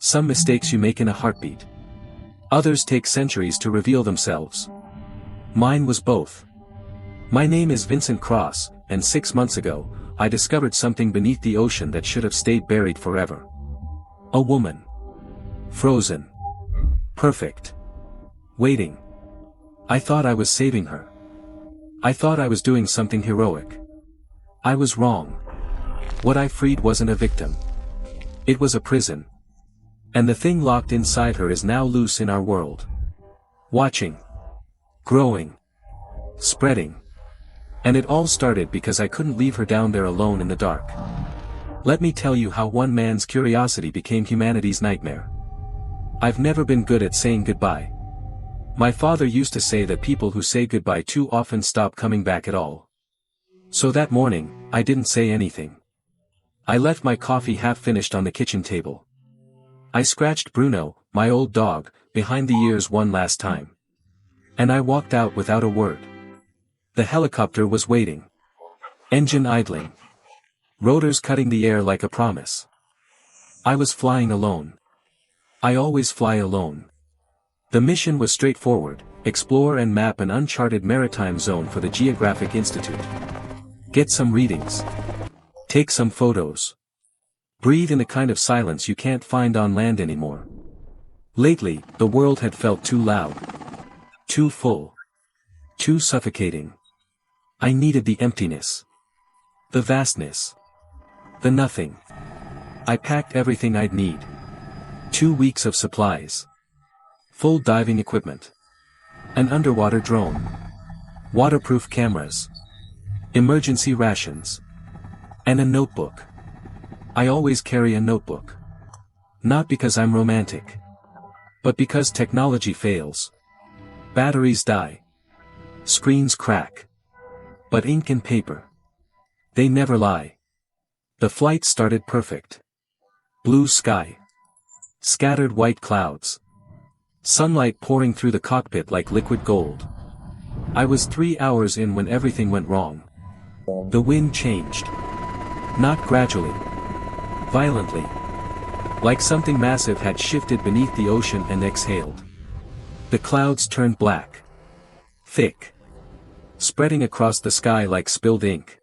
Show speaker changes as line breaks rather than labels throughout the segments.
Some mistakes you make in a heartbeat. Others take centuries to reveal themselves. Mine was both. My name is Vincent Cross, and 6 months ago, I discovered something beneath the ocean that should have stayed buried forever. A woman. Frozen. Perfect. Waiting. I thought I was saving her. I thought I was doing something heroic. I was wrong. What I freed wasn't a victim. It was a prison. And the thing locked inside her is now loose in our world. Watching. Growing. Spreading. And it all started because I couldn't leave her down there alone in the dark. Let me tell you how one man's curiosity became humanity's nightmare. I've never been good at saying goodbye. My father used to say that people who say goodbye too often stop coming back at all. So that morning, I didn't say anything. I left my coffee half finished on the kitchen table. I scratched Bruno, my old dog, behind the ears one last time. And I walked out without a word. The helicopter was waiting. Engine idling. Rotors cutting the air like a promise. I was flying alone. I always fly alone. The mission was straightforward: explore and map an uncharted maritime zone for the Geographic Institute. Get some readings. Take some photos. Breathe in the kind of silence you can't find on land anymore. Lately, the world had felt too loud. Too full. Too suffocating. I needed the emptiness. The vastness. The nothing. I packed everything I'd need. 2 weeks of supplies. Full diving equipment. An underwater drone. Waterproof cameras. Emergency rations. And a notebook. I always carry a notebook. Not because I'm romantic. But because technology fails. Batteries die. Screens crack. But ink and paper. They never lie. The flight started perfect. Blue sky. Scattered white clouds. Sunlight pouring through the cockpit like liquid gold. I was 3 hours in when everything went wrong. The wind changed. Not gradually. Violently. Like something massive had shifted beneath the ocean and exhaled. The clouds turned black. Thick. Spreading across the sky like spilled ink.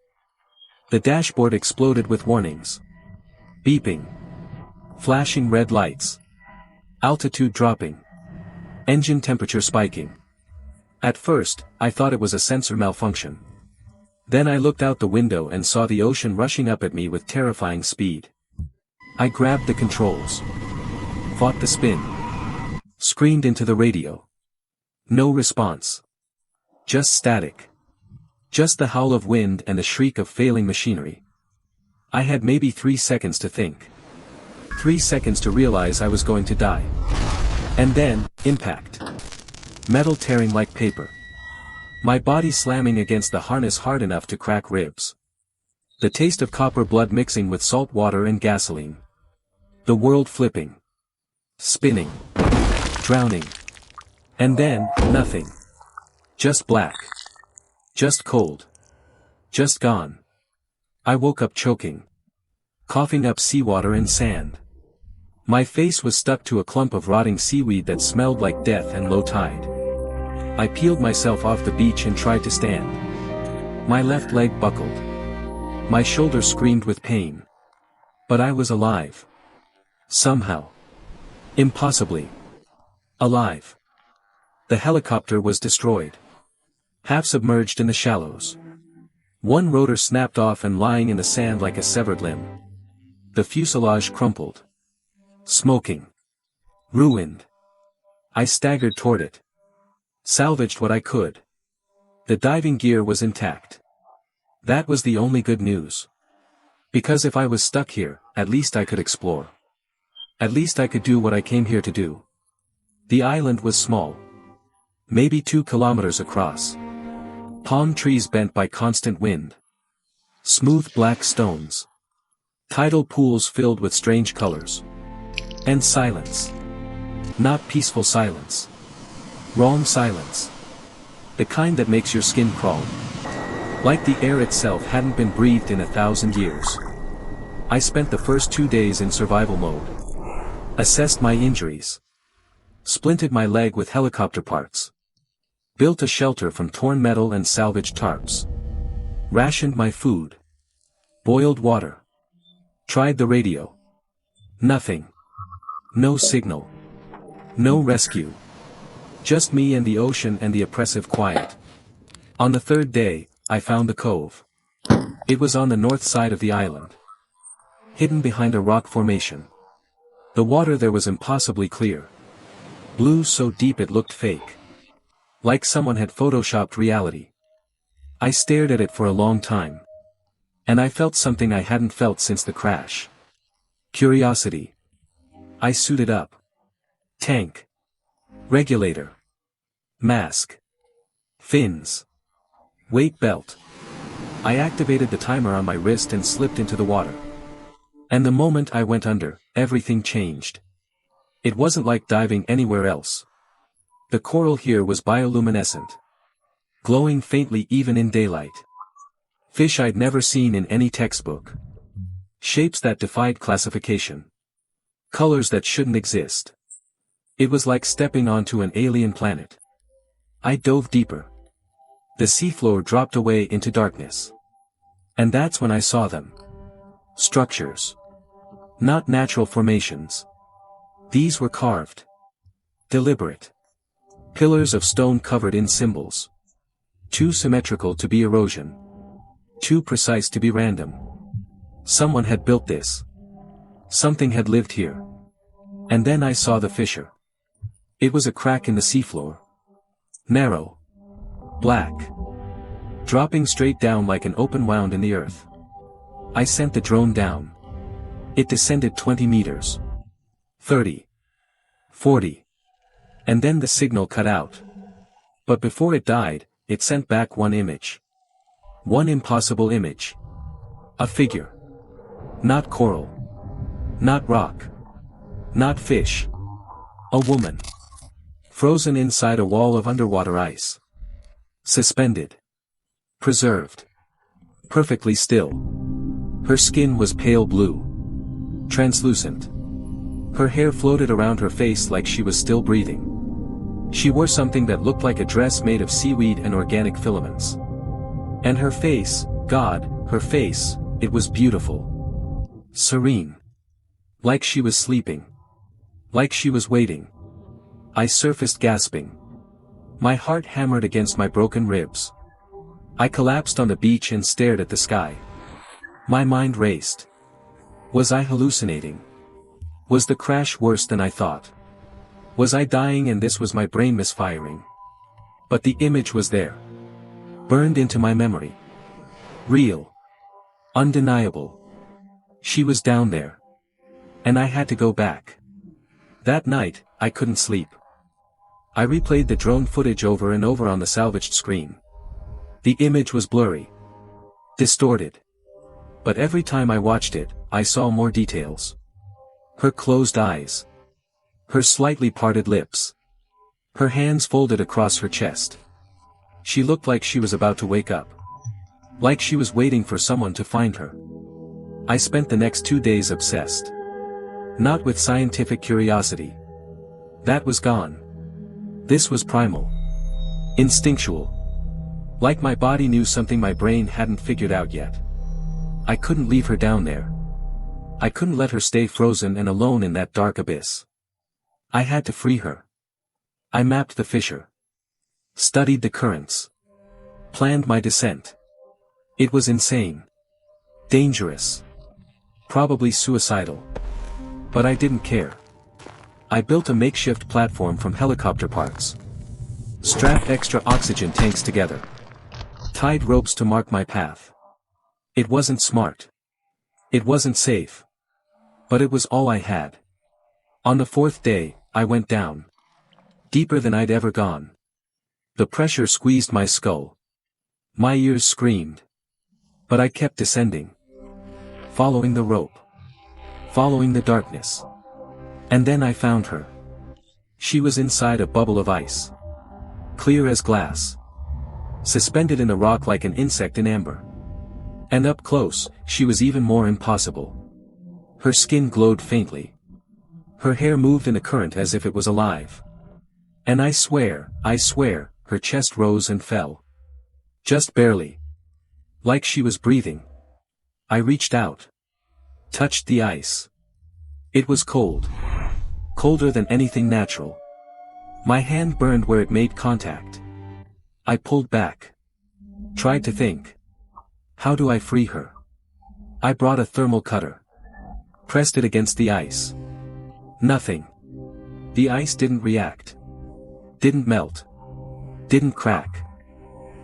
The dashboard exploded with warnings. Beeping. Flashing red lights. Altitude dropping. Engine temperature spiking. At first, I thought it was a sensor malfunction. Then I looked out the window and saw the ocean rushing up at me with terrifying speed. I grabbed the controls. Fought the spin. Screamed into the radio. No response. Just static. Just the howl of wind and the shriek of failing machinery. I had maybe 3 seconds to think. 3 seconds to realize I was going to die. And then, impact. Metal tearing like paper. My body slamming against the harness hard enough to crack ribs. The taste of copper blood mixing with salt water and gasoline. The world flipping. Spinning. Drowning. And then, nothing. Just black. Just cold. Just gone. I woke up choking. Coughing up seawater and sand. My face was stuck to a clump of rotting seaweed that smelled like death and low tide. I peeled myself off the beach and tried to stand. My left leg buckled. My shoulder screamed with pain. But I was alive. Somehow. Impossibly. Alive. The helicopter was destroyed. Half submerged in the shallows. One rotor snapped off and lying in the sand like a severed limb. The fuselage crumpled. Smoking. Ruined. I staggered toward it. Salvaged what I could. The diving gear was intact. That was the only good news. Because if I was stuck here, at least I could explore. At least I could do what I came here to do. The island was small. Maybe 2 kilometers across. Palm trees bent by constant wind. Smooth black stones. Tidal pools filled with strange colors. And silence. Not peaceful silence. Wrong silence. The kind that makes your skin crawl. Like the air itself hadn't been breathed in 1,000 years. I spent the first 2 days in survival mode. Assessed my injuries. Splinted my leg with helicopter parts. Built a shelter from torn metal and salvaged tarps. Rationed my food. Boiled water. Tried the radio. Nothing. No signal. No rescue. Just me and the ocean and the oppressive quiet. On the third day, I found the cove. It was on the north side of the island. Hidden behind a rock formation. The water there was impossibly clear. Blue so deep it looked fake. Like someone had photoshopped reality. I stared at it for a long time. And I felt something I hadn't felt since the crash. Curiosity. I suited up. Tank. Regulator. Mask. Fins. Weight belt. I activated the timer on my wrist and slipped into the water. And the moment I went under, everything changed. It wasn't like diving anywhere else. The coral here was bioluminescent. Glowing faintly even in daylight. Fish I'd never seen in any textbook. Shapes that defied classification. Colors that shouldn't exist. It was like stepping onto an alien planet. I dove deeper. The seafloor dropped away into darkness. And that's when I saw them. Structures. Not natural formations. These were carved. Deliberate. Pillars of stone covered in symbols. Too symmetrical to be erosion. Too precise to be random. Someone had built this. Something had lived here. And then I saw the fissure. It was a crack in the seafloor. Narrow. Black. Dropping straight down like an open wound in the earth. I sent the drone down. It descended 20 meters. 30. 40. And then the signal cut out. But before it died, it sent back one image. One impossible image. A figure. Not coral. Not rock. Not fish. A woman. Frozen inside a wall of underwater ice. Suspended. Preserved. Perfectly still. Her skin was pale blue. Translucent. Her hair floated around her face like she was still breathing. She wore something that looked like a dress made of seaweed and organic filaments. And her face, God, her face, it was beautiful. Serene. Like she was sleeping. Like she was waiting. I surfaced gasping. My heart hammered against my broken ribs. I collapsed on the beach and stared at the sky. My mind raced. Was I hallucinating? Was the crash worse than I thought? Was I dying and this was my brain misfiring? But the image was there. Burned into my memory. Real. Undeniable. She was down there. And I had to go back. That night, I couldn't sleep. I replayed the drone footage over and over on the salvaged screen. The image was blurry. Distorted. But every time I watched it, I saw more details. Her closed eyes. Her slightly parted lips. Her hands folded across her chest. She looked like she was about to wake up. Like she was waiting for someone to find her. I spent the next 2 days obsessed. Not with scientific curiosity. That was gone. This was primal. Instinctual. Like my body knew something my brain hadn't figured out yet. I couldn't leave her down there. I couldn't let her stay frozen and alone in that dark abyss. I had to free her. I mapped the fissure. Studied the currents. Planned my descent. It was insane. Dangerous. Probably suicidal. But I didn't care. I built a makeshift platform from helicopter parts. Strapped extra oxygen tanks together. Tied ropes to mark my path. It wasn't smart. It wasn't safe. But it was all I had. On the 4th day, I went down. Deeper than I'd ever gone. The pressure squeezed my skull. My ears screamed. But I kept descending. Following the rope. Following the darkness. And then I found her. She was inside a bubble of ice. Clear as glass. Suspended in the rock like an insect in amber. And up close, she was even more impossible. Her skin glowed faintly. Her hair moved in a current as if it was alive. And I swear, her chest rose and fell. Just barely. Like she was breathing. I reached out. Touched the ice. It was cold. Colder than anything natural. My hand burned where it made contact. I pulled back. Tried to think. How do I free her? I brought a thermal cutter. Pressed it against the ice. Nothing. The ice didn't react. Didn't melt. Didn't crack.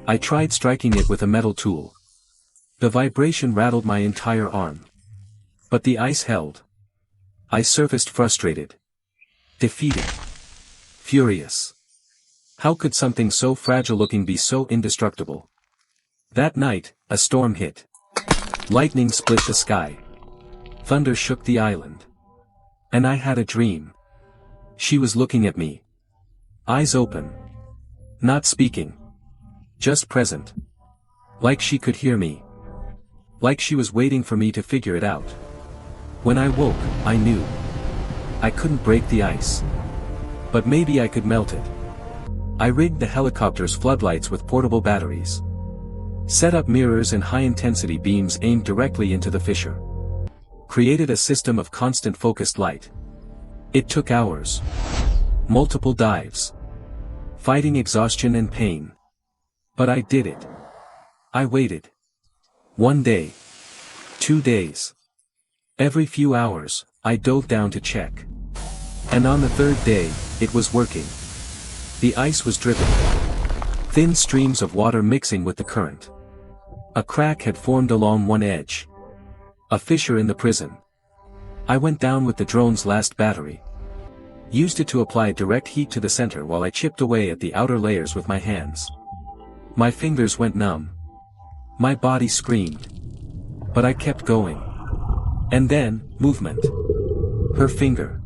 I tried striking it with a metal tool. The vibration rattled my entire arm. But the ice held. I surfaced frustrated. Defeated. Furious. How could something so fragile-looking be so indestructible? That night, a storm hit. Lightning split the sky. Thunder shook the island. And I had a dream. She was looking at me. Eyes open. Not speaking. Just present. Like she could hear me. Like she was waiting for me to figure it out. When I woke, I knew. I couldn't break the ice. But maybe I could melt it. I rigged the helicopter's floodlights with portable batteries. Set up mirrors and high-intensity beams aimed directly into the fissure. Created a system of constant focused light. It took hours. Multiple dives. Fighting exhaustion and pain. But I did it. I waited. 1 day. 2 days. Every few hours, I dove down to check. And on the 3rd day, it was working. The ice was dripping. Thin streams of water mixing with the current. A crack had formed along one edge. A fissure in the prison. I went down with the drone's last battery. Used it to apply direct heat to the center while I chipped away at the outer layers with my hands. My fingers went numb. My body screamed. But I kept going. And then, movement. Her finger.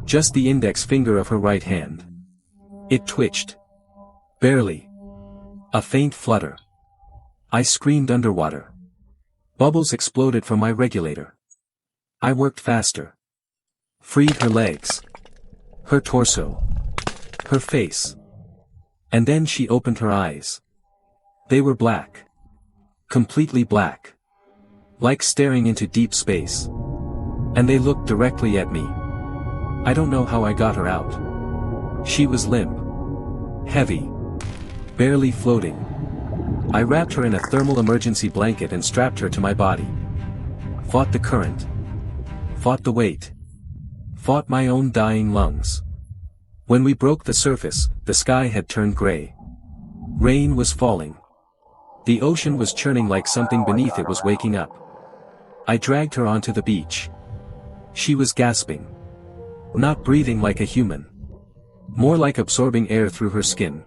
Just the index finger of her right hand. It twitched. Barely. A faint flutter. I screamed underwater. Bubbles exploded from my regulator. I worked faster. Freed her legs. Her torso. Her face. And then she opened her eyes. They were black. Completely black. Like staring into deep space. And they looked directly at me. I don't know how I got her out. She was limp. Heavy. Barely floating. I wrapped her in a thermal emergency blanket and strapped her to my body. Fought the current. Fought the weight. Fought my own dying lungs. When we broke the surface, the sky had turned gray. Rain was falling. The ocean was churning like something beneath it was waking up. I dragged her onto the beach. She was gasping. Not breathing like a human. More like absorbing air through her skin.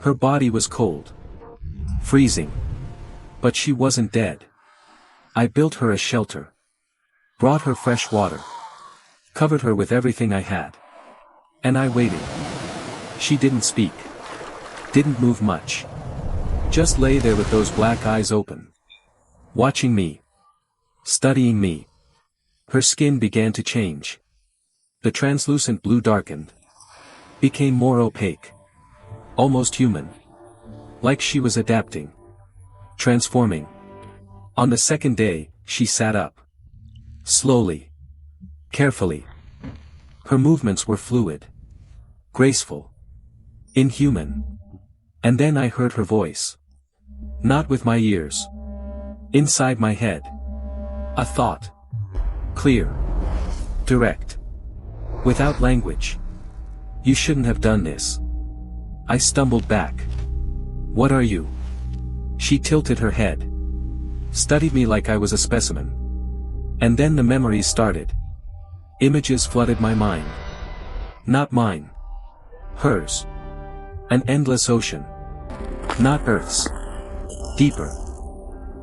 Her body was cold. Freezing. But she wasn't dead. I built her a shelter. Brought her fresh water. Covered her with everything I had. And I waited. She didn't speak. Didn't move much. Just lay there with those black eyes open. Watching me. Studying me. Her skin began to change. The translucent blue darkened. Became more opaque. Almost human. Like she was adapting. Transforming. On the 2nd day, she sat up. Slowly. Carefully. Her movements were fluid. Graceful. Inhuman. And then I heard her voice. Not with my ears. Inside my head. A thought. Clear. Direct. Without language. You shouldn't have done this. I stumbled back. What are you? She tilted her head. Studied me like I was a specimen. And then the memories started. Images flooded my mind. Not mine. Hers. An endless ocean. Not Earth's. Deeper.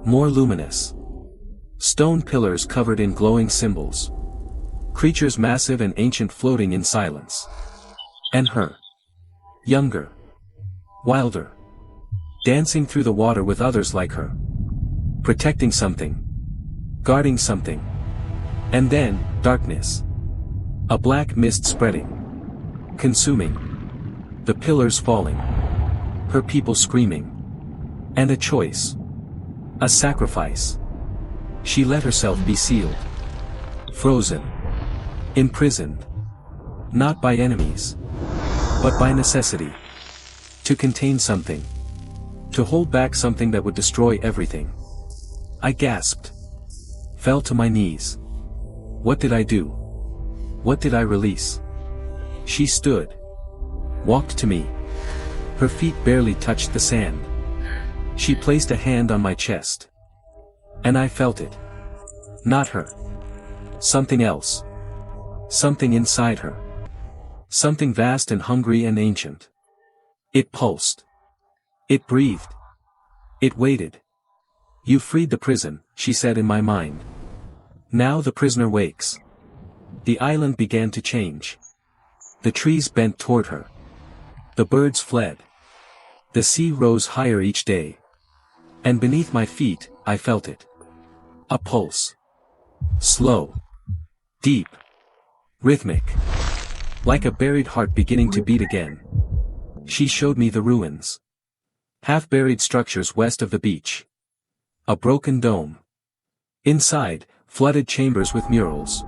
More luminous. Stone pillars covered in glowing symbols. Creatures massive and ancient floating in silence. And her. Younger. Wilder. Dancing through the water with others like her. Protecting something. Guarding something. And then, darkness. A black mist spreading. Consuming. The pillars falling. Her people screaming. And a choice. A sacrifice. She let herself be sealed. Frozen. Imprisoned. Not by enemies. But by necessity. To contain something. To hold back something that would destroy everything. I gasped. Fell to my knees. What did I do? What did I release? She stood. Walked to me. Her feet barely touched the sand. She placed a hand on my chest. And I felt it. Not her. Something else. Something inside her. Something vast and hungry and ancient. It pulsed. It breathed. It waited. You freed the prison, she said in my mind. Now the prisoner wakes. The island began to change. The trees bent toward her. The birds fled. The sea rose higher each day. And beneath my feet, I felt it. A pulse. Slow. Deep. Rhythmic. Like a buried heart beginning to beat again. She showed me the ruins. Half-buried structures west of the beach. A broken dome. Inside, flooded chambers with murals.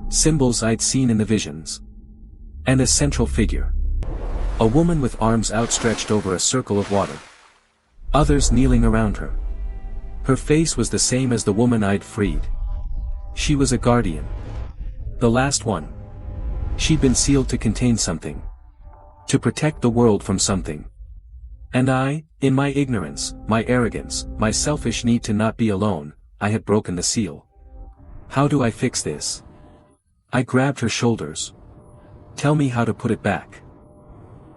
Symbols I'd seen in the visions. And a central figure. A woman with arms outstretched over a circle of water. Others kneeling around her. Her face was the same as the woman I'd freed. She was a guardian. The last one. She'd been sealed to contain something. To protect the world from something. And I, in my ignorance, my arrogance, my selfish need to not be alone, I had broken the seal. How do I fix this? I grabbed her shoulders. Tell me how to put it back.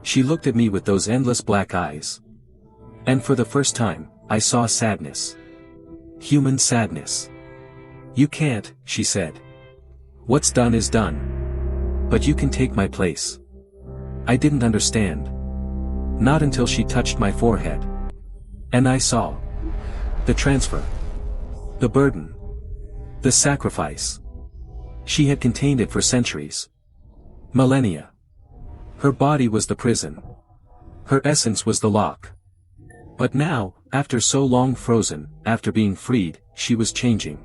She looked at me with those endless black eyes. And for the first time, I saw sadness. Human sadness. You can't, she said. What's done is done. But you can take my place. I didn't understand. Not until she touched my forehead. And I saw. The transfer. The burden. The sacrifice. She had contained it for centuries. Millennia. Her body was the prison. Her essence was the lock. But now, after so long frozen, after being freed, she was changing.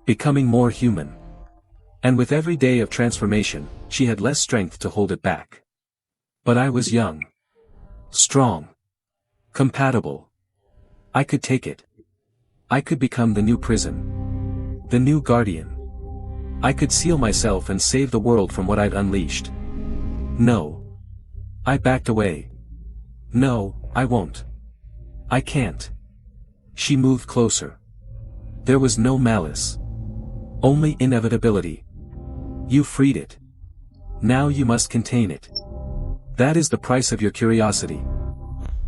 Becoming more human. And with every day of transformation, she had less strength to hold it back. But I was young. Strong. Compatible. I could take it. I could become the new prison. The new guardian. I could seal myself and save the world from what I'd unleashed. No. I backed away. No, I won't. I can't. She moved closer. There was no malice. Only inevitability. You freed it. Now you must contain it. That is the price of your curiosity.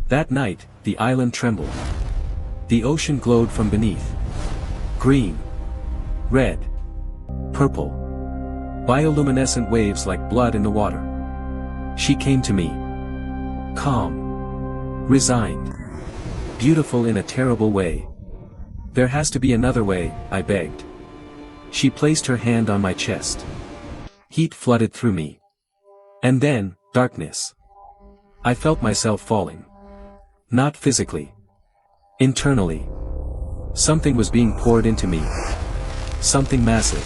That night, the island trembled. The ocean glowed from beneath. Green. Red. Purple. Bioluminescent waves like blood in the water. She came to me. Calm. Resigned. Beautiful in a terrible way. There has to be another way, I begged. She placed her hand on my chest. Heat flooded through me. And then, darkness. I felt myself falling. Not physically. Internally. Something was being poured into me. Something massive.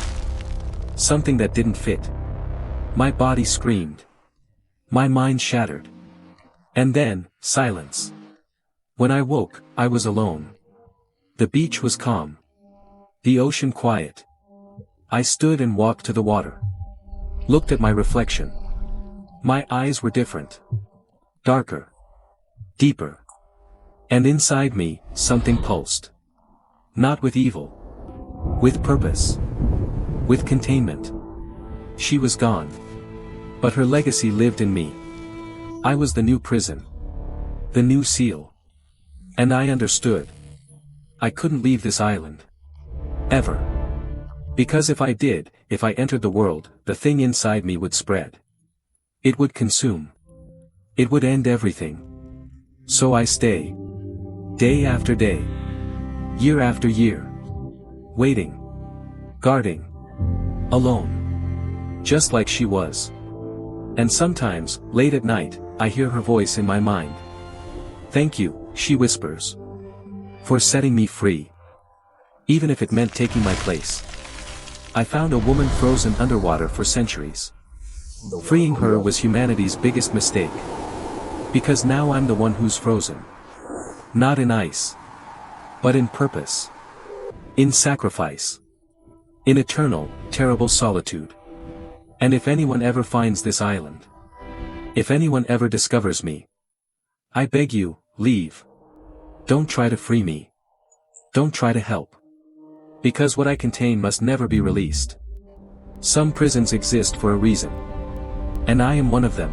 Something that didn't fit. My body screamed. My mind shattered. And then, silence. When I woke, I was alone. The beach was calm. The ocean quiet. I stood and walked to the water. Looked at my reflection. My eyes were different. Darker. Deeper. And inside me, something pulsed. Not with evil. With purpose. With containment. She was gone. But her legacy lived in me. I was the new prison. The new seal. And I understood. I couldn't leave this island. Ever. Because if I did, if I entered the world, the thing inside me would spread. It would consume. It would end everything. So I stay. Day after day. Year after year. Waiting. Guarding. Alone. Just like she was. And sometimes, late at night, I hear her voice in my mind. "Thank you," she whispers. "For setting me free. Even if it meant taking my place." I found a woman frozen underwater for centuries. Freeing her was humanity's biggest mistake. Because now I'm the one who's frozen. Not in ice. But in purpose. In sacrifice. In eternal, terrible solitude. And if anyone ever finds this island, if anyone ever discovers me, I beg you, leave. Don't try to free me. Don't try to help. Because what I contain must never be released. Some prisons exist for a reason. And I am one of them.